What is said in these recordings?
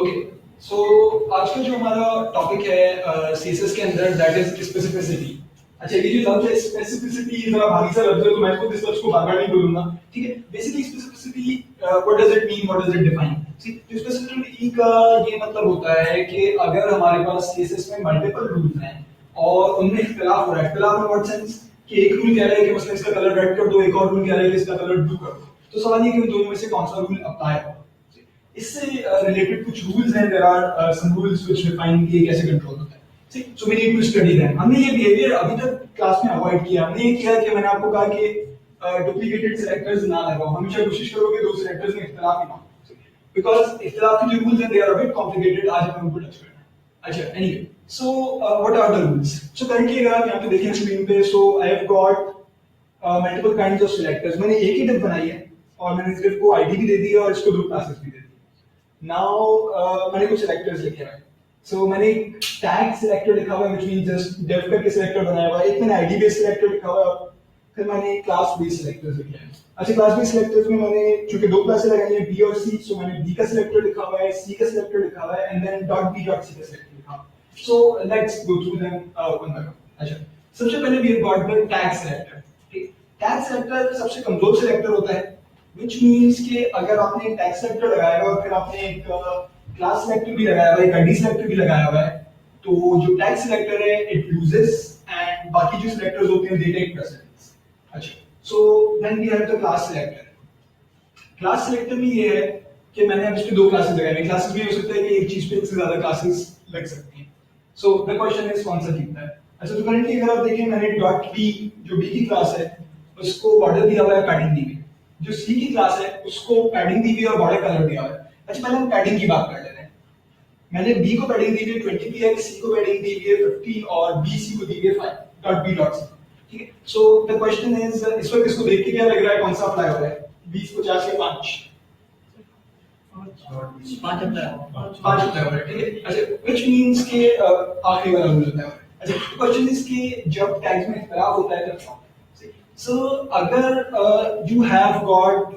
Okay, सो आज का जो हमारा टॉपिक है सीएसएस के अंदर दैट इज स्पेसिफिसिटी। अच्छा, ये जो लफ्ज है स्पेसिफिसिटी जरा भारी सा लफ्ज है, तो मैं खुद इस लफ्ज को बार-बार नहीं बोलूंगा, ठीक है। Basically specificity what does it mean, what does it define. See, specificity का ये मतलब होता है कि अगर हमारे पास सीएसएस में मल्टीपल रूल्स हैं और उनमें इख्तिलाफ हो रहा है, इख्तिलाफ इन व्हाट सेंस कि एक रूल कह रहा है कि मतलब इसका कलर रेड कर दो, एक और रूल कह रहा है कि इसका कलर ब्लू कर दो, तो सवाल ये कि उन दोनों में से कौन सा रूल अप्लाई होगा। इससे रिलेटेड कुछ रूल्स हैं, there are some rules which define कि कैसे कंट्रोल होता है। So we need to study them. हमने ये बिहेवियर अभी तक क्लास में अवॉइड किया। हमने ये किया कि मैंने आपको कहा कि डुप्लीकेटेड सेलेक्टर्स ना लगाओ, हमेशा कोशिश करो कि दो सेलेक्टर्स में इख्तिलाफ ही ना हो, बिकॉज़ इख्तिलाफ के जो रूल्स हैं they are a bit complicated. आज हम उनको टच करना है। अच्छा, anyway, so what are the rules. So currently अगर आप यहां पे देखें स्क्रीन पे, so I have got multiple kinds of selectors. मैंने एक ही डिव बनाई है और मैंने इस डिव को आईडी भी दे दी है और इसको दो क्लासेस भी दे दी। नाउ मैंने कुछ सेलेक्टर्स लिखे हैं। सो मैंने एक टैग सेलेक्टर लिखा हुआ है व्हिच मींस जस्ट डेफ करके सेलेक्टर बनाया हुआ है, एक मैंने आईडी बेस्ड सेलेक्टर लिखा हुआ है, फिर मैंने क्लास बेस्ड सेलेक्टर्स लिखे हैं। अच्छा, क्लास बेस्ड सेलेक्टर्स में मैंने चूंकि दो क्लासेस लगाई हैं बी और सी, सो मैंने बी का सेलेक्टर लिखा हुआ है, सी का सेलेक्टर लिखा हुआ है and then dot B dot C का सेलेक्टर लिखा हुआ है। So let's go through them one by one. अच्छा, सबसे पहले we have got the tag selector. ठीक, टैग सेलेक्टर सबसे कमजोर सेलेक्टर होता है, which means कि अगर आपने एक टैग सेलेक्टर लगाया हुआ है और फिर आपने एक क्लास सेलेक्टर भी लगाया हुआ है, एक आईडी सेलेक्टर भी लगाया हुआ है, तो जो टैग सेलेक्टर है इट लूजेस एंड बाकी जो सेलेक्टर्स होते हैं दे टेक प्रेसिडेंस। अच्छा, so then we have the class selector. Class selector में ये है कि मैंने अब इसमें दो क्लासेस लगाई हैं। क्लासेस भी हो सकता है कि एक चीज पे एक से ज्यादा क्लासेस लग सकती हैं। सो द क्वेश्चन इज कौन सा जीतता है। अच्छा, तो करंटली अगर आप देखें मैंने डॉट बी जो बी की क्लास है उसको बॉर्डर दिया हुआ है पैडिंग दी हुई, जो सी की क्लास है उसको पैडिंग दी हुई और बॉर्डर कलर दिया हुआ है। अच्छा, पहले हम पैडिंग की बात कर लेते हैं। मैंने बी को पैडिंग दी हुई है 20px, सी को पैडिंग दी हुई है 50 और बी सी को दी हुई है 5 डॉट बी डॉट सी। ठीक है, सो द क्वेश्चन इज इस वक्त इसको देख के क्या लग रहा है कौन सा अप्लाई हो रहा है, 20 50 या 5? 5 अप्लाई हो रहा है। ठीक है, अच्छा, व्हिच मींस कि आखिरी वाला रूल होता है। अच्छा, क्वेश्चन इज कि जब टैग्स में इख्तिलाफ होता है तब so agar you have got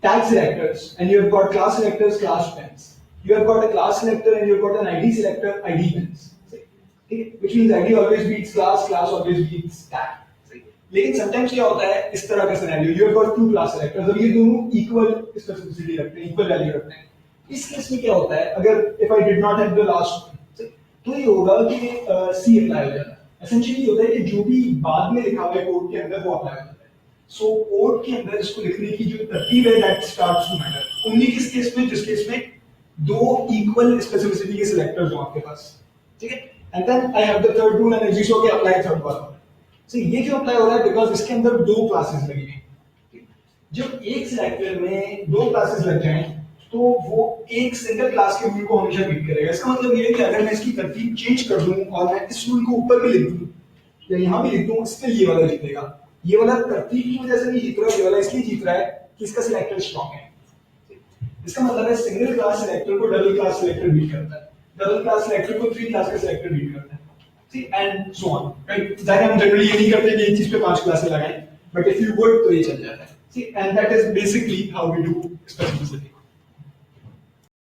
tag selectors and you have got class selectors, class pens, you have got a class selector and you have got an id selector, id pens, which means id always beats class, class always beats tag। लेकिन sometimes क्या होता है इस तरह का scenario, you have got two class selectors और ये दोनों equal specificity रखते हैं, equal value रखते हैं। इस केस में क्या होता है, अगर if I did not have the last one, तो ये होगा कि C अप्लाई हो जाता है। एसेंशियली होता है कि जो भी बाद में लिखा हुआ है कोड के अंदर वो अप्लाई होता है। सो कोड के अंदर इसको लिखने की जो तरतीब है that starts to matter only किस केस में, जिस केस में दो इक्वल स्पेसिफिसिटी के सिलेक्टर्स हो आपके पास। ठीक है, and then I have the third rule and it is okay apply third one. So ये क्यों अप्लाई हो रहा है, बिकॉज़ इसके अंदर दो क्लासेस लगी हुई। जब एक सिलेक्टर में दो क्लासेस लग जाएं तो वो एक सिंगल क्लास के रूल को हमेशा बीट करेगा। इसका मतलब ये है कि अगर मैं इसकी तरतीब चेंज कर दूं और मैं इस रूल को ऊपर भी लिख दूं या यहां भी लिख दूं, स्टिल ये वाला जीतेगा। ये वाला तरतीब की वजह से नहीं जीत रहा, ये वाला इसलिए जीत रहा है कि इसका सिलेक्टर स्ट्रांग है। इसका मतलब है सिंगल क्लास सिलेक्टर को डबल क्लास सिलेक्टर बीट करता है, डबल क्लास सिलेक्टर को थ्री क्लास का सिलेक्टर बीट करता है। See and so on, right. जाहिर हम जनरली ये नहीं करते कि एक चीज पे पांच क्लासेस लगाएं, बट इफ यू वुड तो ये चल जाता है। See and that is basically how we do specificity.